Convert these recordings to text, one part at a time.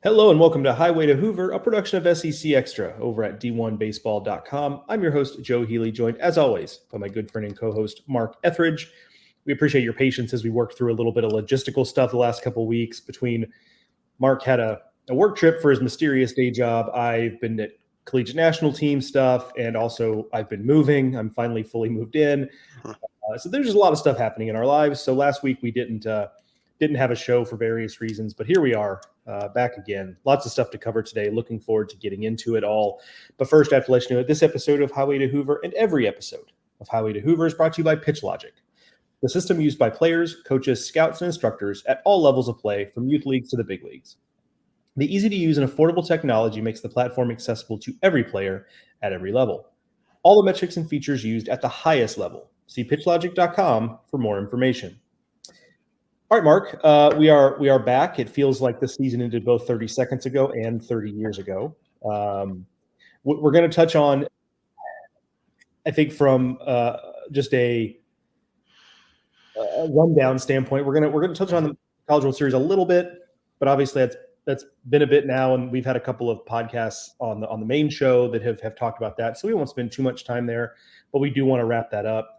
Hello and welcome to Highway to Hoover, a production of SEC Extra over at d1baseball.com. I'm your host, Joe Healy, joined as always by my good friend and co-host, Mark Etheridge. We appreciate your patience as we work through a little bit of logistical stuff the last couple of weeks. Between Mark had a work trip for his mysterious day job. I've been at collegiate national team stuff, and also I've been moving. I'm finally fully moved in. So there's just a lot of stuff happening in our lives. So last week we didn't have a show for various reasons, but here we are. Back again. Lots of stuff to cover today. Looking forward to getting into it all. But first, I have to let you know that this episode of Highway to Hoover and every episode of Highway to Hoover is brought to you by Pitch Logic, the system used by players, coaches, scouts, and instructors at all levels of play, from youth leagues to the big leagues. The easy-to-use and affordable technology makes the platform accessible to every player at every level. All the metrics and features used at the highest level. See pitchlogic.com for more information. All right, Mark, we are back. It feels like the season ended both 30 seconds ago and 30 years ago. We're going to touch on, I think, from just a rundown standpoint. We're going to touch on the College World Series a little bit, but obviously that's been a bit now, and we've had a couple of podcasts on the main show that have talked about that, so we won't spend too much time there. But we do want to wrap that up.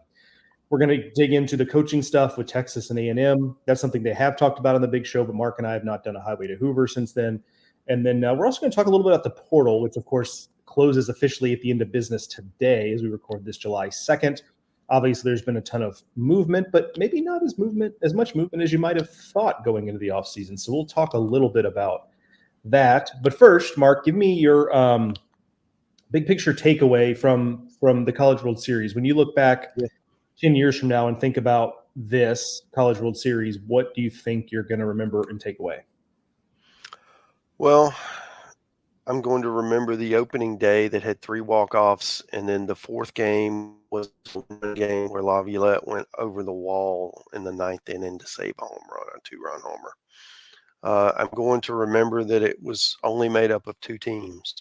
We're going to dig into the coaching stuff with Texas and A&M. That's something they have talked about on the big show, but Mark and I have not done a Highway to Hoover since then. And then we're also going to talk a little bit about the portal, which, of course, closes officially at the end of business today as we record this July 2nd. Obviously, there's been a ton of movement, but maybe not as much movement as you might have thought going into the offseason. So we'll talk a little bit about that. But first, Mark, give me your big picture takeaway from the College World Series. When you look back 10 years from now and think about this College World Series, what do you think you're going to remember and take away? Well, I'm going to remember the opening day that had 3 walk-offs, and then the fourth game was a game where Laviolette went over the wall in the 9th inning to save a home run, a 2-run homer. I'm going to remember that it was only made up of 2 teams,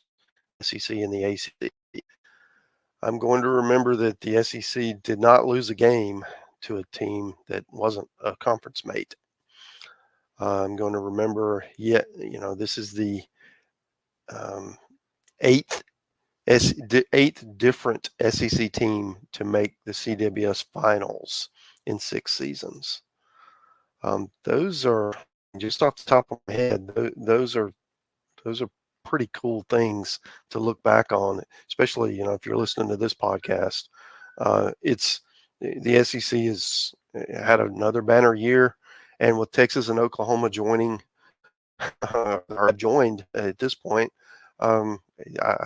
SEC and the ACC. I'm going to remember that the SEC did not lose a game to a team that wasn't a conference mate. I'm going to remember, this is the 8th different SEC team to make the CWS finals in 6 seasons. Those are, just off the top of my head, those are pretty cool things to look back on, especially, if you're listening to this podcast. It's the SEC has had another banner year, and with Texas and Oklahoma joining or joined at this point, I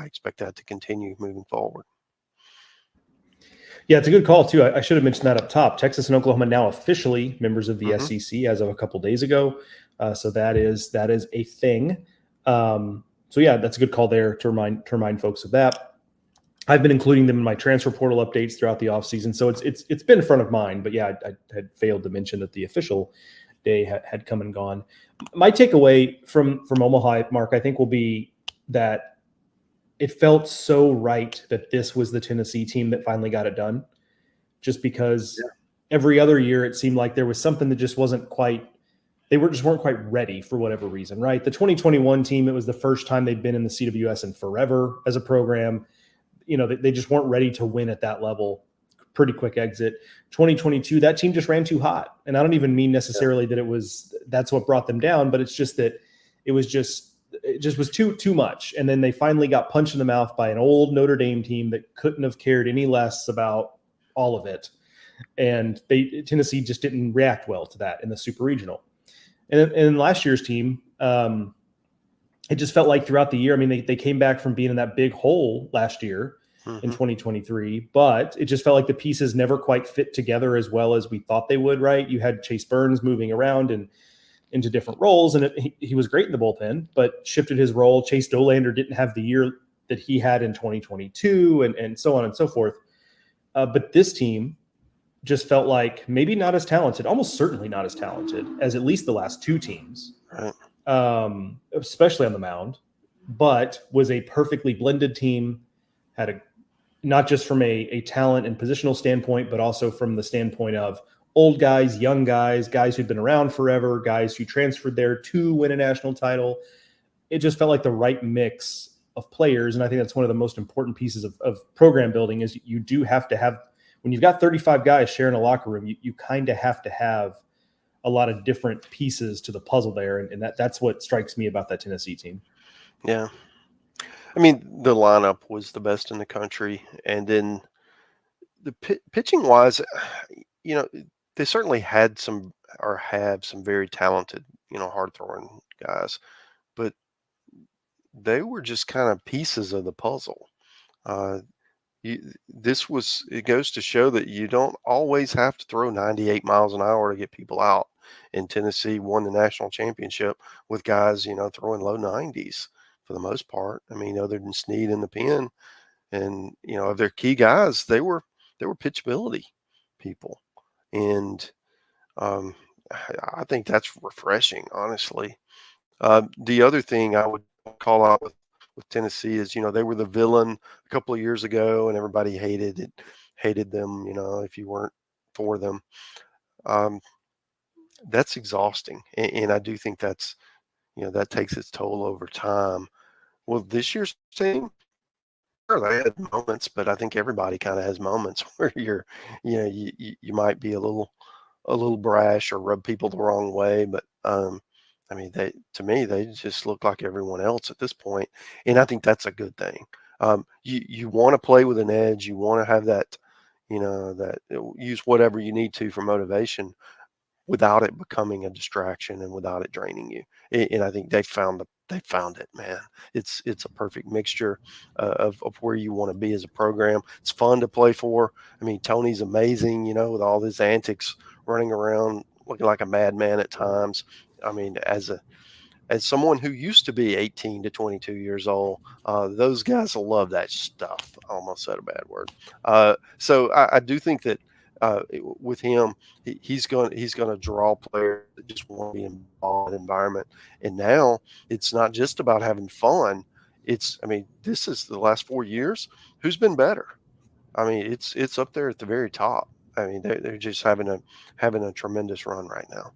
expect that to continue moving forward. Yeah, it's a good call too. I should have mentioned that up top. Texas and Oklahoma now officially members of the SEC as of a couple days ago. So that is a thing. So yeah, that's a good call there to remind folks of that. I've been including them in my transfer portal updates throughout the offseason, so it's been front of mind. But yeah, I had failed to mention that the official day had come and gone. My takeaway from Omaha, Mark, I think will be that it felt so right that this was the Tennessee team that finally got it done. Just because every other year it seemed like there was something that just wasn't quite. They weren't quite ready for whatever reason, right? The 2021 team, it was the first time they'd been in the CWS in forever as a program. They just weren't ready to win at that level. Pretty quick exit. 2022, that team just ran too hot. And I don't even mean necessarily that that's what brought them down, but it's just that it just was too much. And then they finally got punched in the mouth by an old Notre Dame team that couldn't have cared any less about all of it. And Tennessee just didn't react well to that in the Super Regional. And last year's team, it just felt like throughout the year, I mean, they came back from being in that big hole last year in 2023, but it just felt like the pieces never quite fit together as well as we thought they would, right? You had Chase Burns moving around and into different roles, and he was great in the bullpen, but shifted his role. Chase Dolander didn't have the year that he had in 2022 and so on and so forth. But this team just felt like maybe not as talented, almost certainly not as talented as at least the last 2 teams, especially on the mound, but was a perfectly blended team, had not just from a talent and positional standpoint, but also from the standpoint of old guys, young guys, guys who'd been around forever, guys who transferred there to win a national title. it just felt like the right mix of players. And I think that's one of the most important pieces of program building is you do have to have, when you've got 35 guys sharing a locker room, you kind of have to have a lot of different pieces to the puzzle there. And that's what strikes me about that Tennessee team. Yeah. I mean, the lineup was the best in the country. And then the pitching wise, they certainly had some or have some very talented, hard throwing guys, but they were just kind of pieces of the puzzle. Uh, it goes to show that you don't always have to throw 98 miles an hour to get people out. And Tennessee won the national championship with guys, throwing low 90s for the most part. I mean, other than Snead in the pen, and of their key guys, they were pitchability people, and I think that's refreshing, honestly. The other thing I would call out with Tennessee is, they were the villain a couple of years ago, and everybody hated them. If you weren't for them, that's exhausting, and I do think that's that takes its toll over time. Well, this year's team, sure, they had moments, but I think everybody kind of has moments where you might be a little brash or rub people the wrong way. But I mean, to me, they just look like everyone else at this point, and I think that's a good thing. You want to play with an edge. You want to have that, that use whatever you need to for motivation, without it becoming a distraction and without it draining you. And I think they found it, man. It's a perfect mixture of where you want to be as a program. It's fun to play for. I mean, Tony's amazing, with all his antics, running around looking like a madman at times. I mean, as someone who used to be 18 to 22 years old, those guys will love that stuff. I almost said a bad word. So I do think that with him, he's going to draw players that just want to be involved in the environment. And now it's not just about having fun. This is the last 4 years. Who's been better? I mean, it's up there at the very top. I mean, they're just having a tremendous run right now.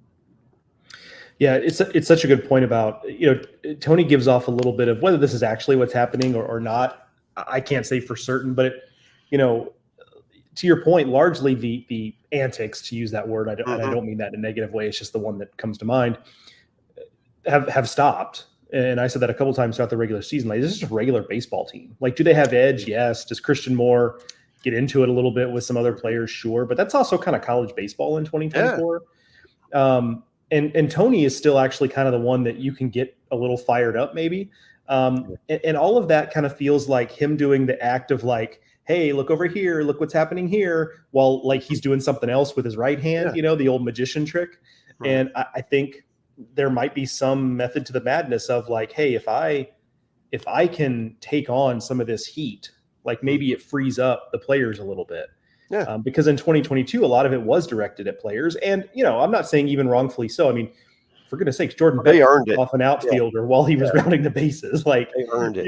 Yeah, it's such a good point about, Tony gives off a little bit of whether this is actually what's happening or not. I can't say for certain, but to your point, largely the antics, to use that word, and I don't mean that in a negative way. It's just the one that comes to mind. Have stopped, and I said that a couple times throughout the regular season. Like, this is just a regular baseball team. Like, do they have edge? Yes. Does Christian Moore get into it a little bit with some other players? Sure, but that's also kind of college baseball in 2024. Yeah. And Tony is still actually kind of the one that you can get a little fired up, maybe. And all of that kind of feels like him doing the act of like, hey, look over here, look what's happening here, while like he's doing something else with his right hand, the old magician trick. Right. And I think there might be some method to the madness of like, hey, if I can take on some of this heat, like maybe it frees up the players a little bit. Yeah. Because in 2022, a lot of it was directed at players. And, I'm not saying even wrongfully so. I mean, for goodness sakes, Jordan Beck earned off an outfielder while he was rounding the bases. Like, they earned it.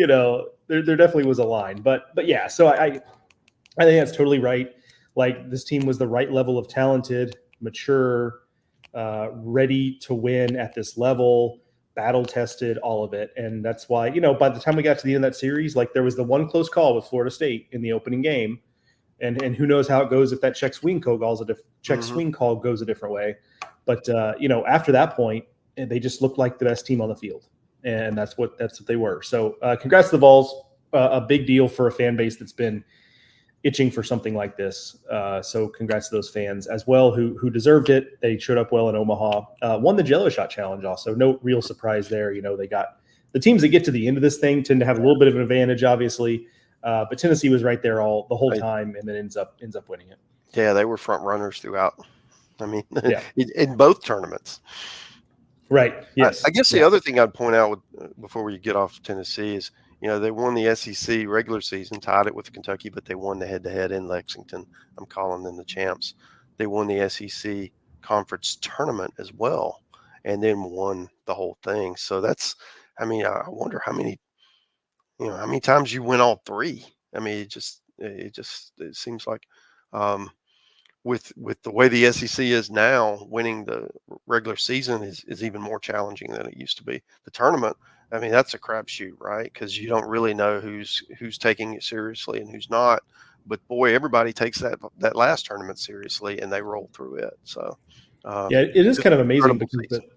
There definitely was a line. But yeah, so I think that's totally right. Like, this team was the right level of talented, mature, ready to win at this level, battle tested, all of it. And that's why, by the time we got to the end of that series, like, there was the one close call with Florida State in the opening game. And who knows how it goes if that check swing call goes a different way. But after that point, they just looked like the best team on the field, and that's what they were. So congrats to the Vols, a big deal for a fan base that's been itching for something like this. So congrats to those fans as well who deserved it. They showed up well in Omaha, won the Jello Shot Challenge. Also, no real surprise there. They got the teams that get to the end of this thing tend to have a little bit of an advantage, obviously. But Tennessee was right there the whole time, and then ends up winning it. Yeah, they were front runners throughout. I mean, in both tournaments. Right. Yes. I guess the other thing I'd point out before we get off Tennessee is, they won the SEC regular season, tied it with Kentucky, but they won the head-to-head in Lexington. I'm calling them the champs. They won the SEC conference tournament as well, and then won the whole thing. So that's, I wonder how many times you win all three. I mean, it seems like with the way the SEC is now, winning the regular season is even more challenging than it used to be. The tournament, I mean, that's a crapshoot, right? Because you don't really know who's taking it seriously and who's not. But boy, everybody takes that last tournament seriously, and they roll through it. So Yeah, it is just kind of an amazing incredible because season.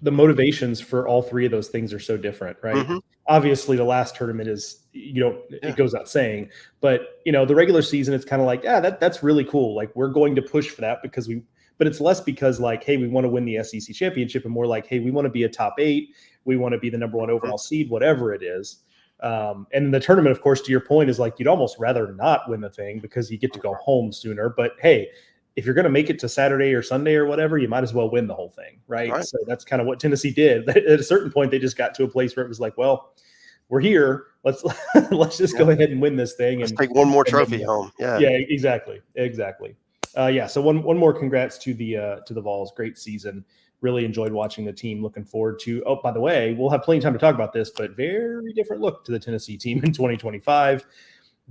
the motivations for all three of those things are so different, right? Hmm. Obviously, the last tournament is Yeah. it goes without saying, but the regular season, it's kind of like, yeah, that's really cool. Like we're going to push for that but it's less because like, hey, we want to win the SEC championship, and more like, hey, we want to be a top 8, we want to be the number 1 Mhm. overall seed, whatever it is. And the tournament, of course, to your point, is like you'd almost rather not win the thing because you get to go home sooner. But hey, if you're going to make it to Saturday or Sunday or whatever, you might as well win the whole thing, right? Right. So that's kind of what Tennessee did. At a certain point, they just got to a place where it was like, well, we're here. Let's just Yeah. go ahead and win this thing. Let's And take one more then, trophy home. Yeah. yeah, exactly. Yeah. So one more congrats to the Vols. Great season. Really enjoyed watching the team. Looking forward to. Oh, by the way, we'll have plenty of time to talk about this, but very different look to the Tennessee team in 2025,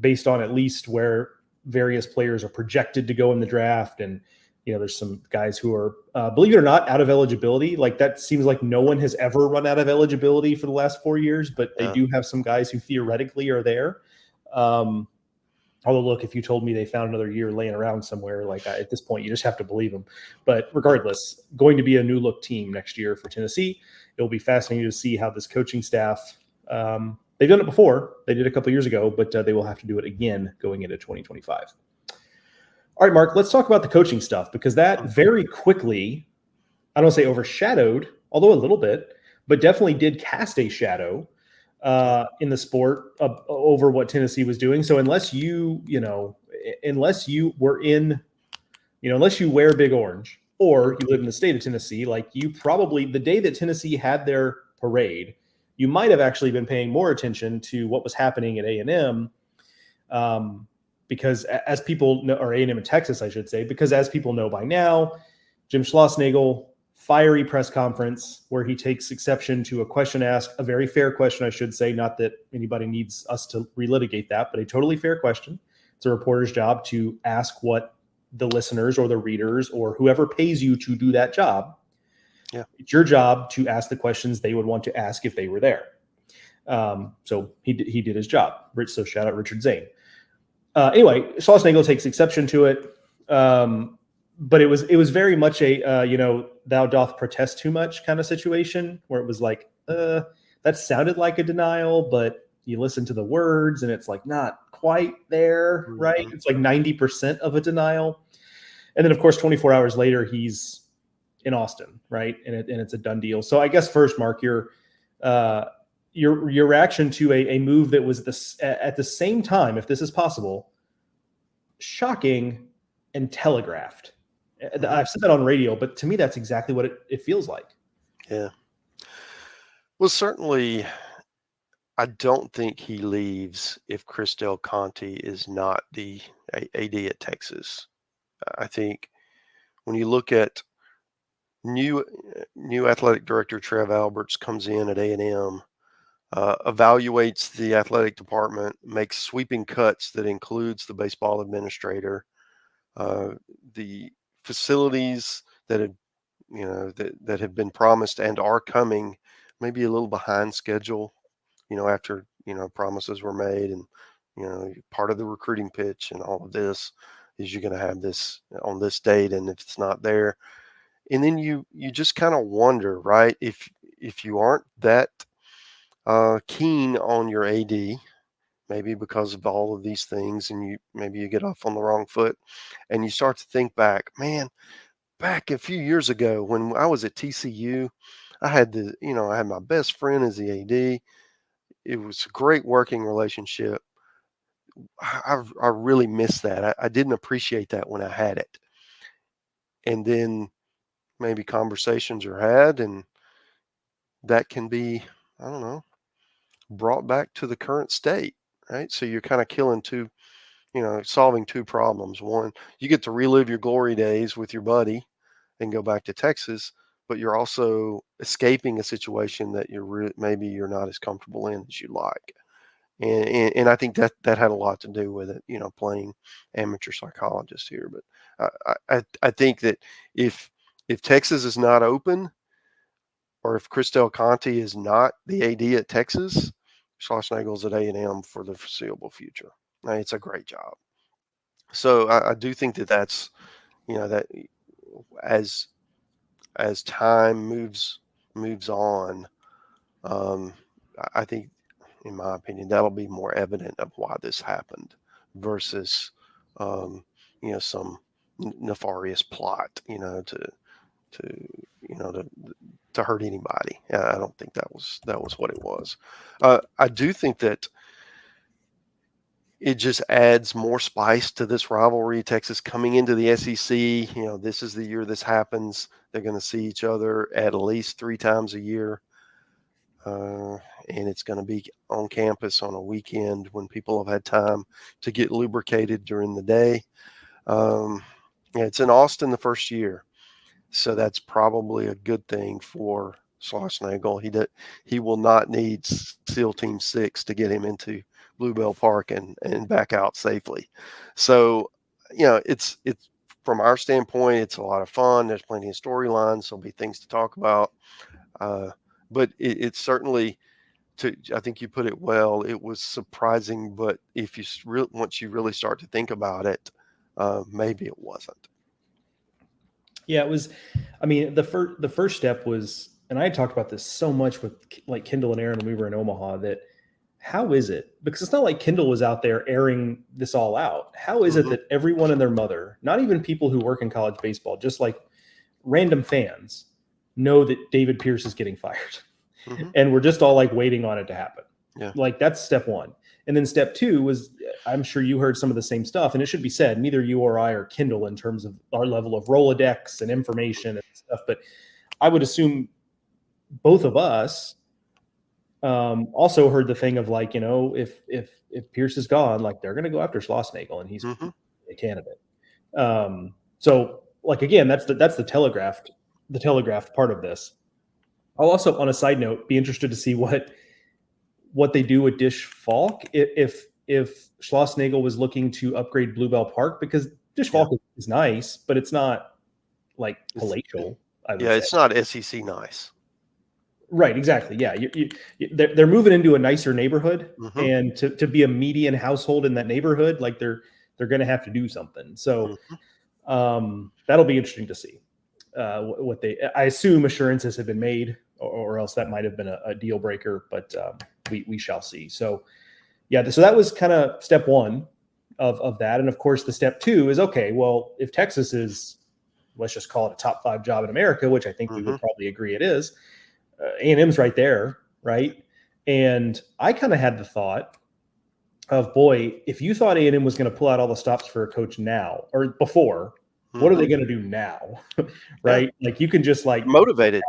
based on at least where various players are projected to go in the draft. And there's some guys who are, believe it or not, out of eligibility. Like that seems like no one has ever run out of eligibility for the last 4 years, but they do have some guys who theoretically are there. Although, look, if you told me they found another year laying around somewhere, like at this point, you just have to believe them. But regardless, going to be a new look team next year for Tennessee. It'll be fascinating to see how this coaching staff. They've done it before. They did a couple years ago, but they will have to do it again going into 2025. All right, Mark, let's talk about the coaching stuff because that very quickly, I don't say overshadowed, although a little bit, but definitely did cast a shadow in the sport over what Tennessee was doing. So unless you wear big orange or you live in the state of Tennessee, like you probably, the day that Tennessee had their parade, you might have actually been paying more attention to what was happening at A&M. Because as people know, or A&M in Texas, I should say, because as people know by now, Jim Schlossnagle, fiery press conference where he takes exception to a question asked, a very fair question, I should say, not that anybody needs us to relitigate that, but a totally fair question. It's a reporter's job to ask what the listeners or the readers or whoever pays you to do that job. Yeah. It's your job to ask the questions they would want to ask if they were there. So he did his job. So shout out Richard Zane. Anyway, Schlossnagle takes exception to it. But it was very much a thou doth protest too much kind of situation where it was like that sounded like a denial, but you listen to the words and it's like not quite there, right? It's like 90% of a denial. And then of course 24 hours later he's in Austin, right? And it's a done deal. So I guess first, Mark, your reaction to a move that was at the same time, if this is possible, shocking and telegraphed. I've said that on radio, but to me, that's exactly what it feels like. Yeah. Well, certainly, I don't think he leaves if Chris Del Conte is not the AD at Texas. I think when you look at new athletic director Trev Alberts comes in at A&M, evaluates the athletic department, makes sweeping cuts that includes the baseball administrator, the facilities that have been promised and are coming, maybe a little behind schedule, after promises were made, and part of the recruiting pitch and all of this is you're going to have this on this date, and if it's not there, and then you just kind of wonder, right, if you aren't that keen on your AD, maybe because of all of these things, and maybe you get off on the wrong foot, and you start to think back, man, back a few years ago when I was at TCU, I had my best friend as the AD. It was a great working relationship. I really missed that. I didn't appreciate that when I had it. And then maybe conversations are had, and that can be, I don't know, brought back to the current state, right? So you're kind of solving two problems. One, you get to relive your glory days with your buddy and go back to Texas, but you're also escaping a situation that maybe you're not as comfortable in as you like. And I think that had a lot to do with it, playing amateur psychologist here. But I think that if Texas is not open, or if Christel Conti is not the AD at Texas, Schlossnagle's at A&M for the foreseeable future. It's a great job. So I do think that that's, that as time moves on, I think, in my opinion, that'll be more evident of why this happened versus, some nefarious plot, to hurt anybody. I don't think that was what it was. I do think that it just adds more spice to this rivalry. Texas coming into the SEC, this is the year this happens. They're going to see each other at least 3 times a year. And it's going to be on campus on a weekend when people have had time to get lubricated during the day. It's in Austin the first year, so that's probably a good thing for Schlossnagle. He will not need SEAL Team 6 to get him into Bluebell Park and back out safely. So, it's from our standpoint, it's a lot of fun. There's plenty of storylines. There'll be things to talk about. But it's certainly, I think you put it well, it was surprising, but if you once you really start to think about it, maybe it wasn't. Yeah, it was. I mean, the first step was, and I talked about this so much with like Kendall and Aaron when we were in Omaha, that how is it? Because it's not like Kendall was out there airing this all out. How is it that everyone and their mother, not even people who work in college baseball, just like random fans, know that David Pierce is getting fired? And we're just all like waiting on it to happen. Yeah. Like that's step one. And then step two was, I'm sure you heard some of the same stuff, and it should be said, neither you or I are Kindle in terms of our level of Rolodex and information and stuff. But I would assume both of us also heard the thing of like, if Pierce is gone, like they're going to go after Schlossnagle and he's a candidate. So like, again, that's the telegraphed part of this. I'll also, on a side note, be interested to see what they do with Dish Falk if Schlossnagle was looking to upgrade Bluebell Park, because Dish Falk is nice, but it's not like palatial. It's not SEC nice. Right, exactly. Yeah, they're moving into a nicer neighborhood, and to be a median household in that neighborhood, like they're going to have to do something. So that'll be interesting to see what I assume assurances have been made, or else that might have been a deal breaker, but we shall see. So yeah, so that was kind of step one of that. And of course the step two is, okay, well, if Texas is, let's just call it a top 5 job in America, which I think we would probably agree it is, A&M's right there, right? And I kind of had the thought of, boy, if you thought A&M was going to pull out all the stops for a coach now or before, what are they going to do now? Right? Yeah. Like you can just like motivated.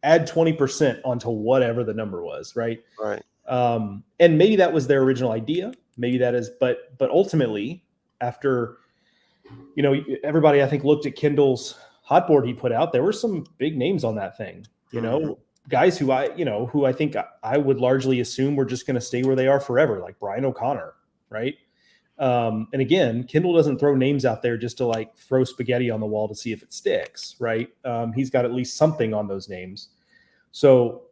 Add 20% onto whatever the number was. Right. Right. And maybe that was their original idea. Maybe that is, but ultimately after, everybody I think looked at Kendall's hot board he put out, there were some big names on that thing, guys who I think I would largely assume we're just going to stay where they are forever. Like Brian O'Connor. Right. And again, Kendall doesn't throw names out there just to like throw spaghetti on the wall to see if it sticks, right? He's got at least something on those names. So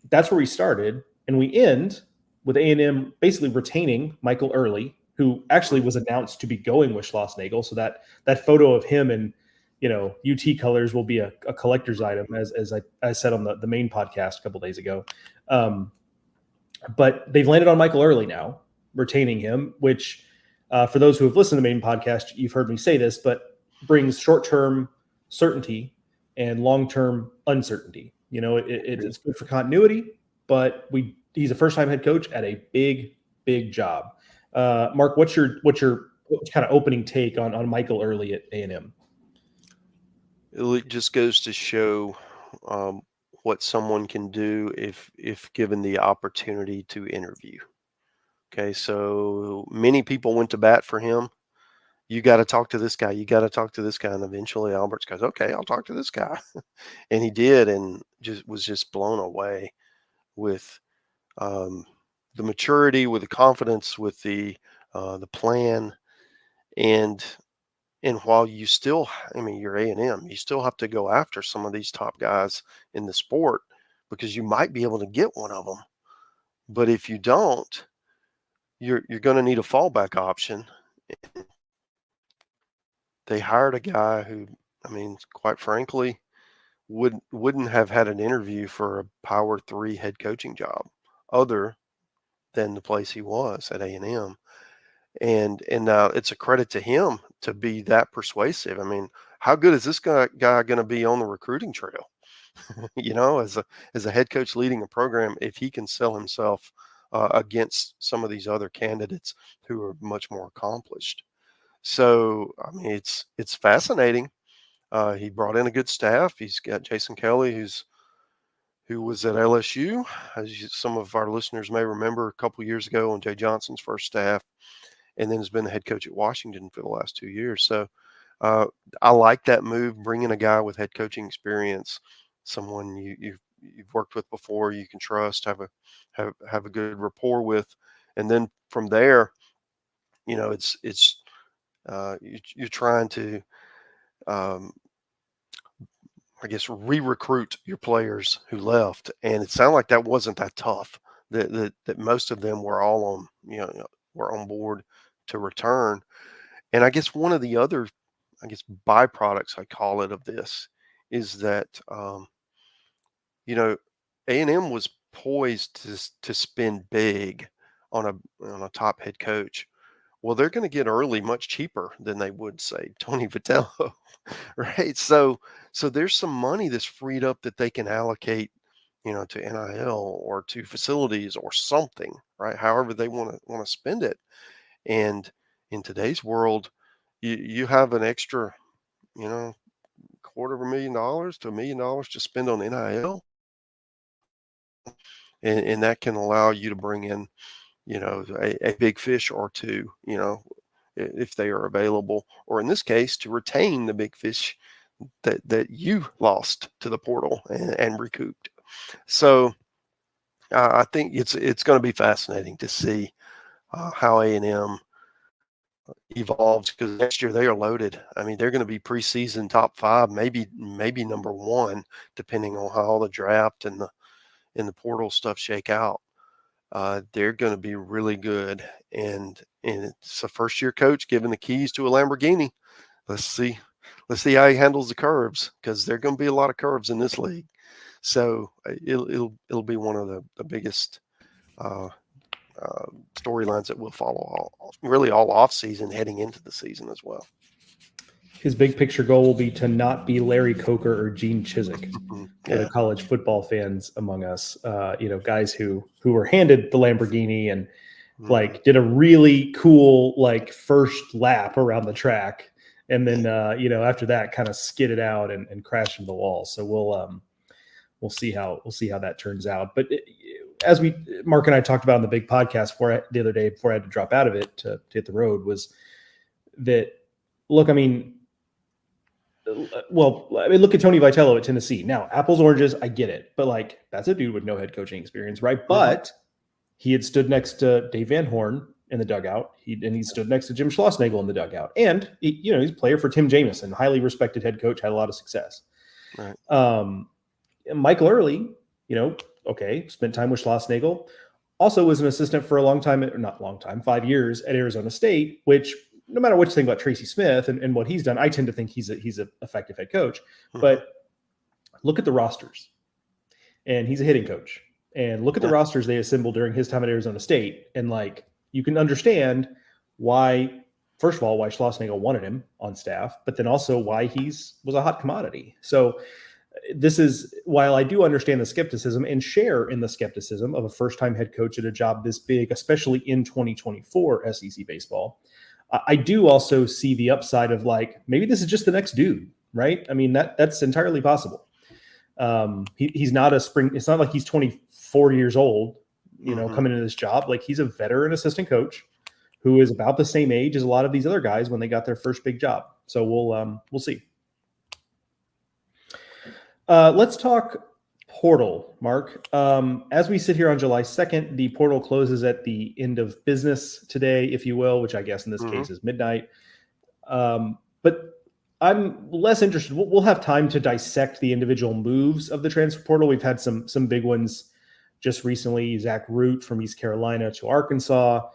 that's where we started. And we end with A&M basically retaining Michael Early, who actually was announced to be going with Schlossnagle. So that photo of him in, UT colors will be a collector's item, as I said on the main podcast a couple of days ago. But they've landed on Michael Early now, retaining him, which for those who have listened to the main podcast, you've heard me say this, but brings short-term certainty and long-term uncertainty. It's good for continuity, but he's a first-time head coach at a big, big job. Mark, what's your kind of opening take on Michael Early at A&M? It just goes to show what someone can do if given the opportunity to interview. Okay, so many people went to bat for him. You got to talk to this guy. You got to talk to this guy. And eventually Alberts goes, okay, I'll talk to this guy. And he did, and was just blown away with the maturity, with the confidence, with the plan. And And while you still, I mean, you're A&M, you still have to go after some of these top guys in the sport because you might be able to get one of them. But if you don't, you're going to need a fallback option. They hired a guy who, I mean, quite frankly, wouldn't have had an interview for a Power 3 head coaching job other than the place he was at A&M. And it's a credit to him to be that persuasive. I mean, how good is this guy going to be on the recruiting trail? As a head coach leading a program, if he can sell himself against some of these other candidates who are much more accomplished. So, I mean, it's fascinating. He brought in a good staff. He's got Jason Kelly, who was at LSU, some of our listeners may remember a couple years ago on Jay Johnson's first staff, and then has been the head coach at Washington for the last 2 years. So I like that move, bringing a guy with head coaching experience, someone you've worked with before, you can trust, have a good rapport with, and then from there, you're trying to, I guess, re-recruit your players who left, and it sounded like that wasn't that tough. That most of them were all were on board to return. And I guess one of the other, I guess, byproducts, I call it, of this is that A&M was poised to spend big on a top head coach. Well, they're going to get early much cheaper than they would, say, Tony Vitello, right? So there's some money that's freed up that they can allocate, to NIL or to facilities or something, right? However they want to spend it. And in today's world, you have an extra, $250,000 to $1 million to spend on NIL, and that can allow you to bring in, a big fish or two, if they are available, or in this case, to retain the big fish that you lost to the portal and recouped. So I think it's going to be fascinating to see how A&M evolves, because next year they are loaded. I mean, they're going to be preseason top 5, maybe number 1, depending on how all the draft and the portal stuff shake out. They're going to be really good, and it's a first-year coach given the keys to a Lamborghini. Let's see how he handles the curves, because there are going to be a lot of curves in this league. So it'll be one of the biggest storylines that we'll follow all off season, heading into the season as well. His big picture goal will be to not be Larry Coker or Gene Chizik for the college football fans among us. Guys who were handed the Lamborghini and did a really cool first lap around the track, and then after that kind of skidded out and crashed into the wall. So we'll see how that turns out. But as Mark and I talked about in the big podcast the other day before I had to drop out of it to hit the road, was that, look, I mean, look at Tony Vitello at Tennessee. Now, apples, oranges, I get it. But that's a dude with no head coaching experience, right? But he had stood next to Dave Van Horn in the dugout. He stood next to Jim Schlossnagle in the dugout. And he's a player for Tim Jamison, highly respected head coach, had a lot of success. Right. Michael Early, spent time with Schlossnagle. Also was an assistant for a long time, or not long time, 5 years at Arizona State, which, no matter what you think about Tracy Smith and what he's done, I tend to think he's an effective head coach. But look at the rosters, and he's a hitting coach. And look at the rosters they assembled during his time at Arizona State, and you can understand why. First of all, why Schlossnagle wanted him on staff, but then also why was a hot commodity. So this is, while I do understand the skepticism and share in the skepticism of a first-time head coach at a job this big, especially in 2024 SEC baseball, I do also see the upside of maybe this is just the next dude, right? I mean, that's entirely possible. He's not it's not like he's 24 years old, coming into this job. He's a veteran assistant coach who is about the same age as a lot of these other guys when they got their first big job. So we'll see. Let's talk portal, Mark. As we sit here on July 2nd, the portal closes at the end of business today, if you will, which I guess in this case is midnight. But I'm less interested. We'll have time to dissect the individual moves of the transfer portal. We've had some big ones just recently. Zach Root from East Carolina to Arkansas.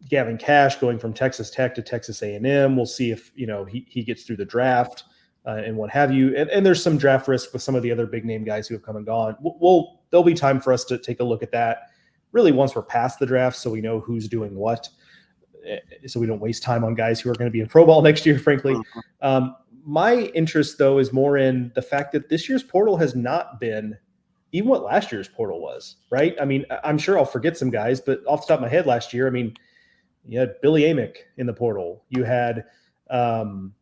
Gavin Cash going from Texas Tech to Texas A&M. We'll see if he gets through the draft and what have you. And there's some draft risk with some of the other big name guys who have come and gone. There'll be time for us to take a look at that really once we're past the draft, so we know who's doing what, so we don't waste time on guys who are going to be in pro ball next year, frankly. My interest, though, is more in the fact that this year's portal has not been even what last year's portal was, right? I mean, I'm sure I'll forget some guys, but off the top of my head last year, I mean, you had Billy Amick in the portal. You had Braden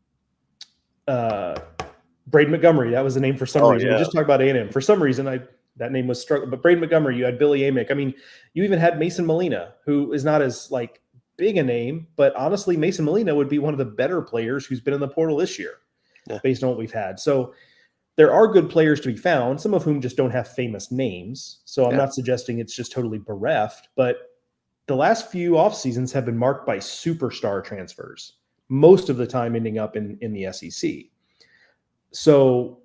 Montgomery. That was the name for some reason. Yeah. We just talked about A&M. For some reason, that name was struggling. But Braden Montgomery, you had Billy Amick. I mean, you even had Mason Molina, who is not as big a name, but honestly, Mason Molina would be one of the better players who's been in the portal this year, based on what we've had. So there are good players to be found, some of whom just don't have famous names. So I'm not suggesting it's just totally bereft, but the last few off seasons have been marked by superstar transfers, most of the time ending up in the SEC. So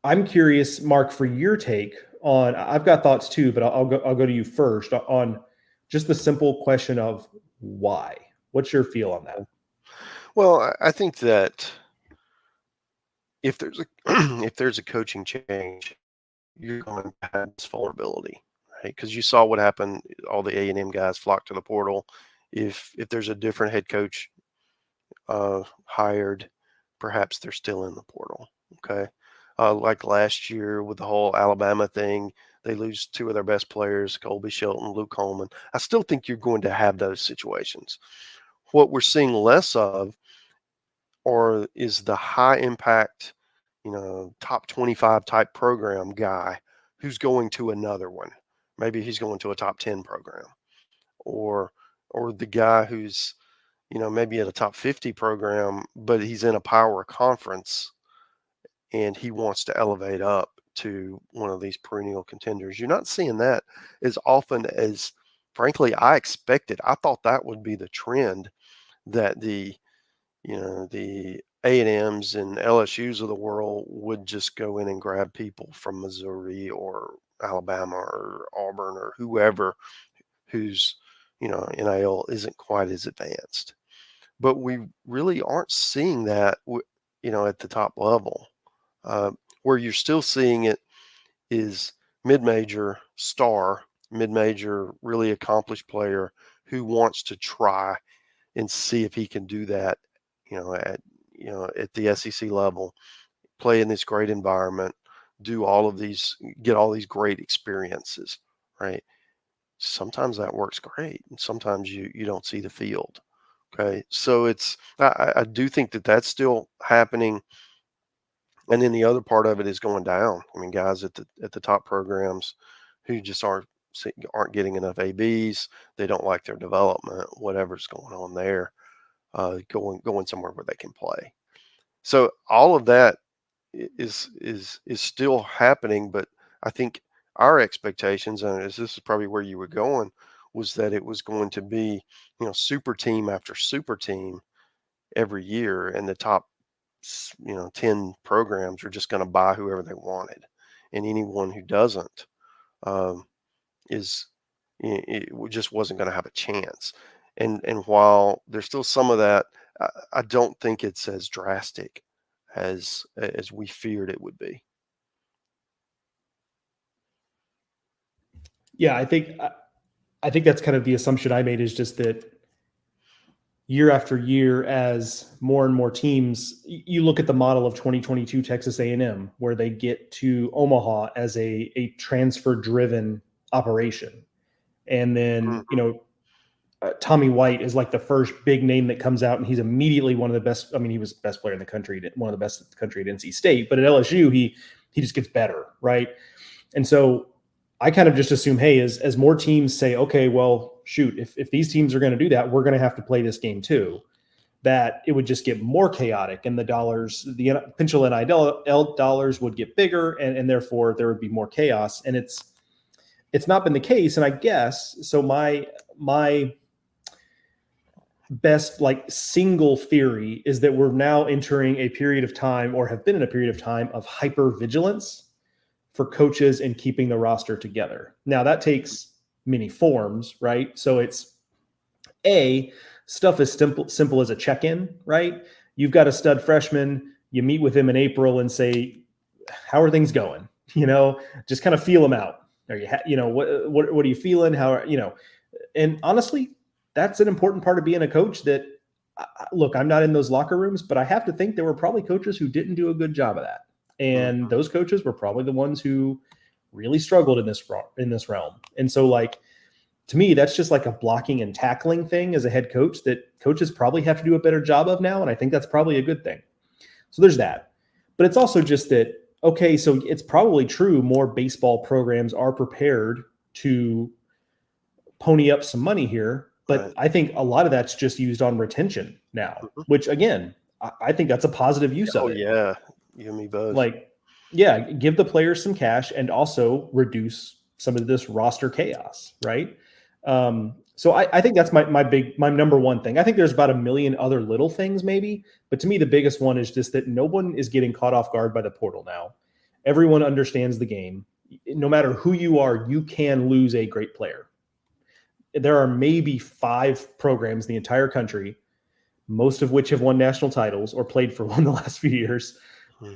I'm curious, Mark, for your take on, I've got thoughts too, but I'll go to you first on just the simple question of why. What's your feel on that? Well, I think that if there's a coaching change, you're going to have this vulnerability, right? Because you saw what happened. All the A&M guys flocked to the portal. If there's a different head coach hired, perhaps they're still in the portal. Okay, like last year with the whole Alabama thing, they lose two of their best players, Colby Shelton, Luke Coleman. I still think you're going to have those situations. What we're seeing less of is the high impact, top 25 type program guy who's going to another one. Maybe he's going to a top 10 program, or the guy who's, maybe at a top 50 program, but he's in a power conference and he wants to elevate up to one of these perennial contenders. You're not seeing that as often as, frankly, I expected. I thought that would be the trend, that the A&Ms and LSUs of the world would just go in and grab people from Missouri or Alabama or Auburn or whoever whose, NIL isn't quite as advanced. But we really aren't seeing that, at the top level. Where you're still seeing it is mid-major star, mid-major really accomplished player who wants to try and see if he can do that, at the SEC level, play in this great environment, do all of these, get all these great experiences, right? Sometimes that works great, and sometimes you don't see the field. Okay, so I do think that that's still happening, and then the other part of it is going down. I mean, guys at the top programs who just aren't getting enough ABs. They don't like their development, whatever's going on there, going somewhere where they can play. So all of that is still happening, but I think our expectations, and this is probably where you were going, was that it was going to be, super team after super team every year, and the top 10 programs are just going to buy whoever they wanted, and anyone who doesn't it just wasn't going to have a chance. And while there's still some of that, I don't think it's as drastic as we feared it would be. Yeah, I think that's kind of the assumption I made, is just that year after year, as more and more teams, you look at the model of 2022 Texas A&M, where they get to Omaha as a transfer-driven operation. And then, Tommy White is like the first big name that comes out, and he's immediately one of the best. I mean, he was the best player in the country, one of the best in the country at NC State, but at LSU, he just gets better, right? And so I kind of just assume, hey, as more teams say, okay, well, shoot, if these teams are going to do that, we're going to have to play this game too, that it would just get more chaotic, and the potential NIL dollars would get bigger, and therefore there would be more chaos. And it's not been the case. And I guess, so my best like single theory is that we're now entering a period of time, or have been in a period of time, of hypervigilance for coaches and keeping the roster together. Now that takes many forms, right? So it's stuff as simple as a check-in, right? You've got a stud freshman, you meet with him in April and say, how are things going? Just kind of feel them out. Are you, what are you feeling? And honestly, that's an important part of being a coach. That, look, I'm not in those locker rooms, but I have to think there were probably coaches who didn't do a good job of that. And those coaches were probably the ones who really struggled in this realm. And so, like, to me, that's just like a blocking and tackling thing as a head coach that coaches probably have to do a better job of now. And I think that's probably a good thing. So there's that. But it's also just that, okay, so it's probably true more baseball programs are prepared to pony up some money here. But Right. I think a lot of that's just used on retention now, which, again, I think that's a positive use of it. Yeah. You and me both. Like, yeah, give the players some cash and also reduce some of this roster chaos, right? So I think that's my number one thing. I think there's about a million other little things maybe, but to me, the biggest one is just that no one is getting caught off guard by the portal now. Everyone understands the game. No matter who you are, you can lose a great player. There are maybe 5 programs in the entire country, most of which have won national titles or played for one the last few years,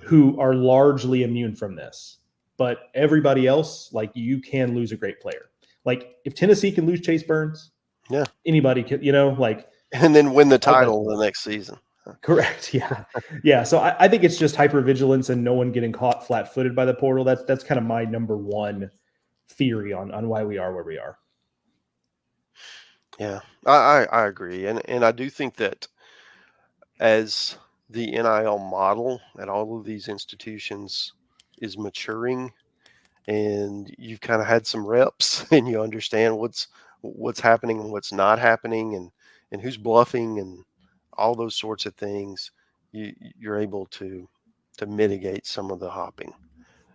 who are largely immune from this. But everybody else, like, you can lose a great player. Like, if Tennessee can lose Chase Burns, Yeah, anybody can, like, and then win the title the next season. Correct. Yeah. Yeah. So I think it's just hypervigilance and no one getting caught flat-footed by the portal. That's kind of my number one theory on why we are where we are. Yeah, I agree. And I do think that as the NIL model at all of these institutions is maturing, and you've kind of had some reps and you understand what's happening and what's not happening, and who's bluffing and all those sorts of things, you're able to mitigate some of the hopping.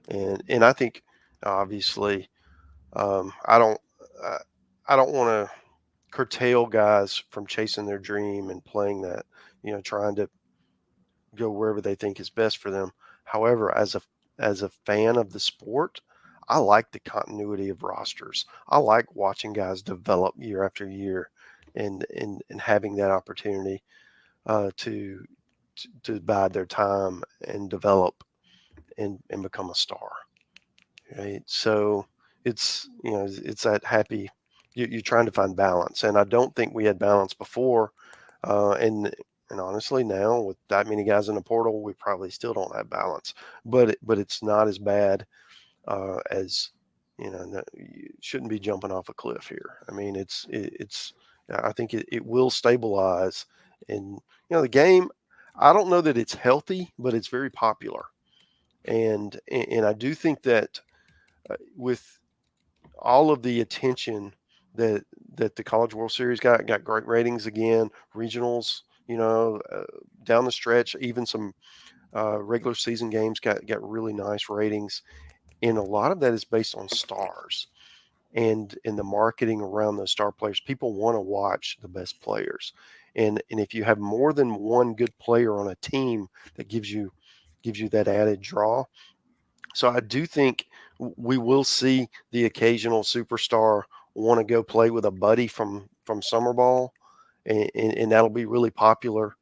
And I think, obviously, I don't want to curtail guys from chasing their dream and playing that, trying to go wherever they think is best for them. However, as a fan of the sport, I like the continuity of rosters. I like watching guys develop year after year, and having that opportunity to bide their time and develop and become a star. Right. So it's that happy. You're trying to find balance, and I don't think we had balance before. And honestly, now with that many guys in the portal, we probably still don't have balance. But it's not as bad as you shouldn't be jumping off a cliff here. I mean, it's I think it will stabilize, and the game. I don't know that it's healthy, but it's very popular, and I do think that with all of the attention that the College World Series got great ratings again, regionals, down the stretch, even some regular season games got really nice ratings, and a lot of that is based on stars and in the marketing around those star players. People want to watch the best players, and if you have more than one good player on a team, that gives you that added draw. So I do think we will see the occasional superstar want to go play with a buddy from summer ball, and that'll be really popular.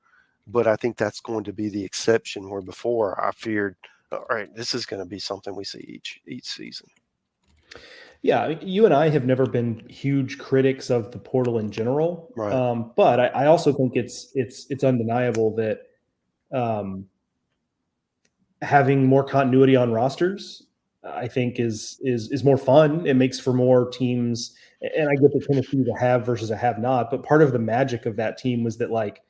But I think that's going to be the exception, where before I feared, all right, this is going to be something we see each season. Yeah, you and I have never been huge critics of the portal in general, Right. But I also think it's undeniable that having more continuity on rosters, I think is more fun. It makes for more teams, and I get the Tennessee to have versus a have not. But part of the magic of that team was that, like,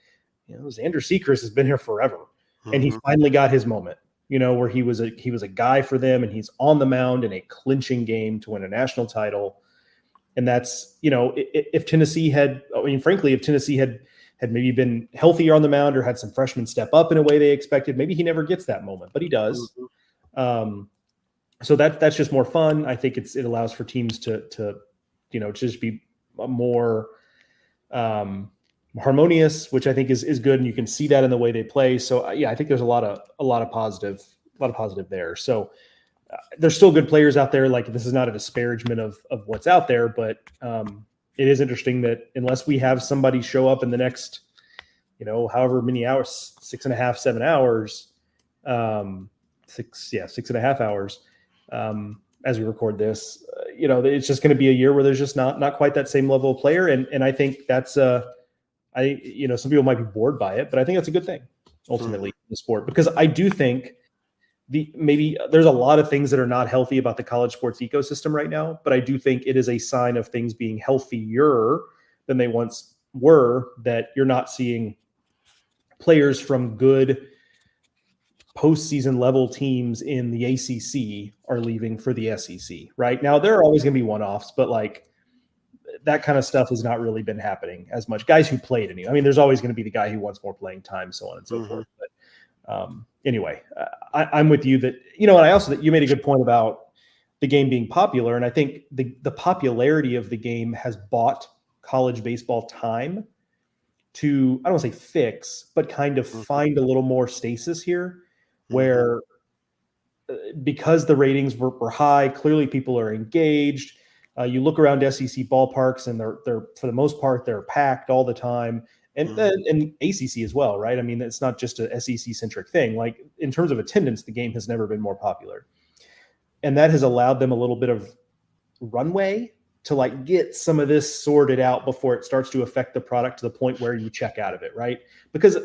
Xander Sechrist has been here forever, and he's finally got his moment. Where he was a guy for them, and he's on the mound in a clinching game to win a national title. And that's, if Tennessee had, frankly, if Tennessee had maybe been healthier on the mound or had some freshmen step up in a way they expected, maybe he never gets that moment, but he does. So that's just more fun. I think it allows for teams to just be more harmonious, which I think is good, and you can see that in the way they play. So yeah, I think there's a lot of positive there. So there's still good players out there. Like, this is not a disparagement of what's out there, but it is interesting that unless we have somebody show up in the next, however many hours, 6.5, 7 hours, 6.5 hours, as we record this, it's just going to be a year where there's just not quite that same level of player. And I think that's some people might be bored by it, but I think that's a good thing ultimately in the sport, because I do think maybe there's a lot of things that are not healthy about the college sports ecosystem right now, but I do think it is a sign of things being healthier than they once were, that you're not seeing players from good postseason level teams in the ACC are leaving for the SEC. Right now, there are always going to be one-offs, but like that kind of stuff has not really been happening as much. Guys who played I mean, there's always going to be the guy who wants more playing time, so on and so forth. But anyway, I'm with you that, and I also, that you made a good point about the game being popular. And I think the popularity of the game has bought college baseball time to, I don't want to say fix, but kind of find a little more stasis here, where because the ratings were high, clearly people are engaged. You look around SEC ballparks and they're for the most part, they're packed all the time. And ACC as well, right? I mean, it's not just a SEC-centric thing. Like, in terms of attendance, the game has never been more popular. And that has allowed them a little bit of runway to like get some of this sorted out before it starts to affect the product to the point where you check out of it, right? Because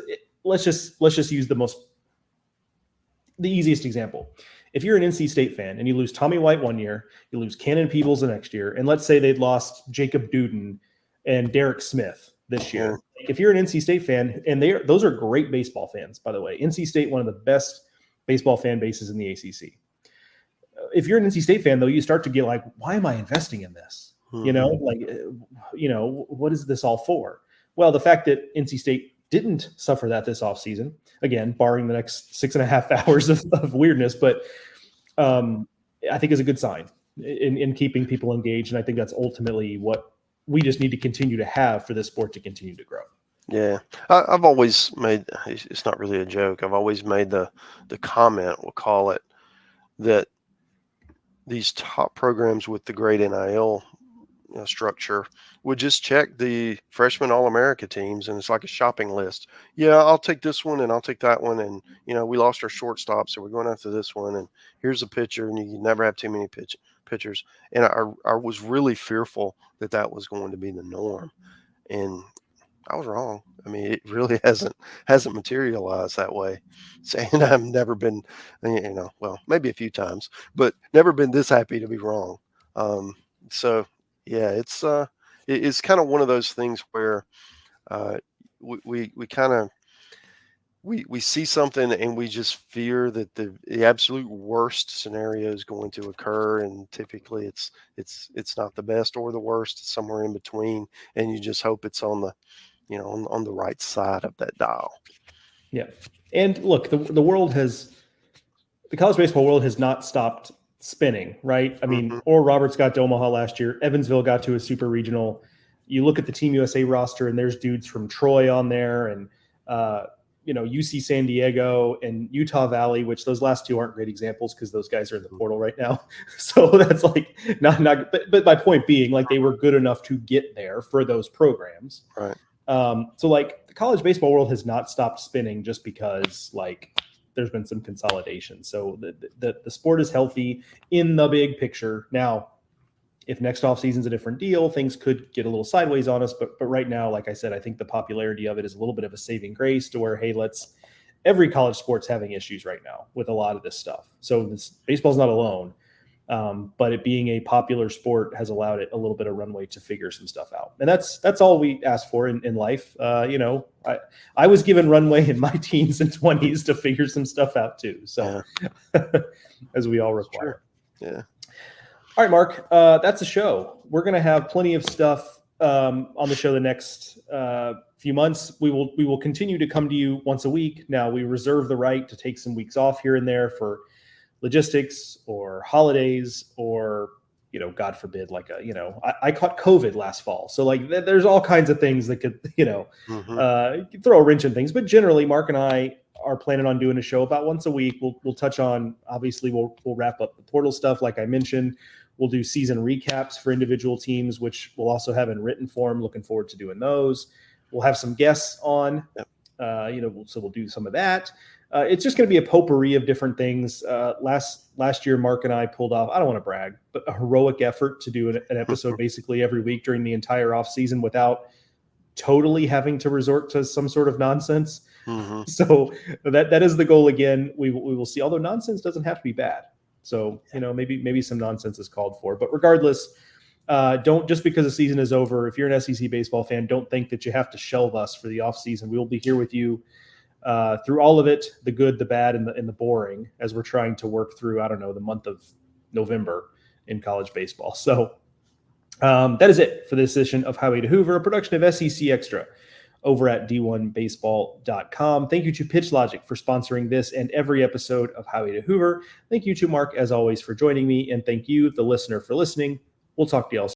let's just use the easiest example. If you're an NC State fan and you lose Tommy White one year, you lose Cannon Peebles the next year, and let's say they'd lost Jacob Duden and Derek Smith this year. If you're an NC State fan, and those are great baseball fans, by the way. NC State, one of the best baseball fan bases in the ACC. If you're an NC State fan, though, you start to get like, why am I investing in this? What is this all for? Well, the fact that NC State didn't suffer that this offseason, again, barring the next 6.5 hours of weirdness, but I think is a good sign in keeping people engaged. And I think that's ultimately what we just need to continue to have for this sport to continue to grow. Yeah. I've always made, it's not really a joke, I've always made the comment, we'll call it, that these top programs with the great NIL structure would just check the freshman All-America teams, and it's like a shopping list. Yeah, I'll take this one and I'll take that one, and we lost our shortstop, so we're going after this one, and here's a pitcher, and you never have too many pitchers. And I was really fearful that was going to be the norm, and I was wrong. I mean, it really hasn't materialized that way. And I've never been, well, maybe a few times, but never been this happy to be wrong. So yeah, it's kind of one of those things where we see something and we just fear that the absolute worst scenario is going to occur, and typically it's not the best or the worst, it's somewhere in between, and you just hope it's on the on the right side of that dial. Yeah. And look, the college baseball world has not stopped spinning, right? I mean, Oral Roberts got to Omaha last year. Evansville got to a super regional. You look at the Team USA roster, and there's dudes from Troy on there, and UC San Diego and Utah Valley, which those last two aren't great examples because those guys are in the portal right now. So that's like not. But my point being, like, they were good enough to get there for those programs, right? So like the college baseball world has not stopped spinning just because like there's been some consolidation. So the sport is healthy in the big picture. Now, if next offseason's a different deal, things could get a little sideways on us. But right now, like I said, I think the popularity of it is a little bit of a saving grace to where, hey, every college sport's having issues right now with a lot of this stuff. So baseball's not alone. But it being a popular sport has allowed it a little bit of runway to figure some stuff out. And that's all we ask for in life. I was given runway in my teens and 20s to figure some stuff out too. So as we all require. Sure. Yeah. All right, Mark, that's a show. We're going to have plenty of stuff on the show the next few months. We will continue to come to you once a week. Now, we reserve the right to take some weeks off here and there for logistics or holidays or God forbid, like I caught COVID last fall. So like there's all kinds of things that could, throw a wrench in things. But generally, Mark and I are planning on doing a show about once a week. We'll touch on, obviously, we'll wrap up the portal stuff, like I mentioned. We'll do season recaps for individual teams, which we'll also have in written form. Looking forward to doing those. We'll have some guests on, so we'll do some of that. It's just going to be a potpourri of different things. Last year, Mark and I pulled off, I don't want to brag, but a heroic effort to do an episode basically every week during the entire offseason without totally having to resort to some sort of nonsense. Mm-hmm. So that is the goal again. We will see, although nonsense doesn't have to be bad. So, maybe some nonsense is called for. But regardless, don't, just because the season is over, if you're an SEC baseball fan, don't think that you have to shelve us for the offseason. We will be here with you through all of it, the good, the bad, and the boring, as we're trying to work through, the month of November in college baseball. So that is it for this edition of Highway to Hoover, a production of SEC Extra over at d1baseball.com. Thank you to Pitch Logic for sponsoring this and every episode of Highway to Hoover. Thank you to Mark, as always, for joining me, and thank you, the listener, for listening. We'll talk to you all soon.